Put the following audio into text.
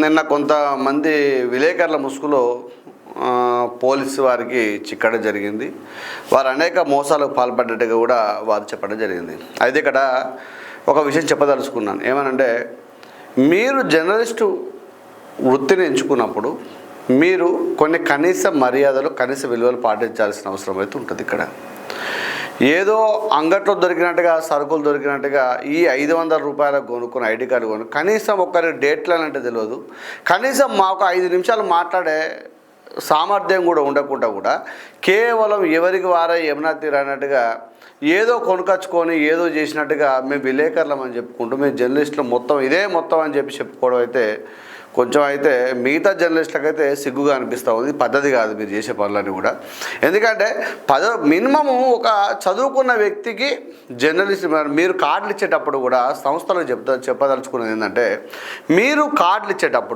నిన్న కొంతమంది విలేకరుల ముసుగులో పోలీసు వారికి చిక్కడం జరిగింది. వారు అనేక మోసాలకు పాల్పడ్డట్టుగా కూడా వారు చెప్పడం జరిగింది. అయితే ఇక్కడ ఒక విషయం చెప్పదలుచుకున్నాను. ఏమనంటే, మీరు జర్నలిస్టు వృత్తిని ఎంచుకున్నప్పుడు మీరు కొన్ని కనీస మర్యాదలు, కనీస విలువలు పాటించాల్సిన అవసరం అయితే ఉంటుంది. ఇక్కడ ఏదో అంగట్లో దొరికినట్టుగా, సరుకులు దొరికినట్టుగా ఈ 500 రూపాయలకు కొనుక్కున్న ఐడి కార్డు కొను, కనీసం ఒకరి డేట్లు అంటే తెలియదు, కనీసం మాకు 5 నిమిషాలు మాట్లాడే సామర్థ్యం కూడా ఉండకుండా కూడా కేవలం ఎవరికి వారే యమునా తీరన్నట్టుగా ఏదో కొనుకొచ్చుకొని ఏదో చేసినట్టుగా మేము విలేకరులం అని చెప్పుకుంటూ మేము జర్నలిస్టులు మొత్తం ఇదే మొత్తం అని చెప్పుకోవడం అయితే కొంచెం అయితే మిగతా జర్నలిస్టులకు అయితే సిగ్గుగా అనిపిస్తూ ఉంది. పద్ధతి కాదు మీరు చేసే పనులన్నీ కూడా. ఎందుకంటే మినిమము ఒక చదువుకున్న వ్యక్తికి జర్నలిస్ట్ మీరు కార్డులు ఇచ్చేటప్పుడు కూడా సంస్థలకు చెప్పదలుచుకున్నది ఏంటంటే, మీరు కార్డులు ఇచ్చేటప్పుడు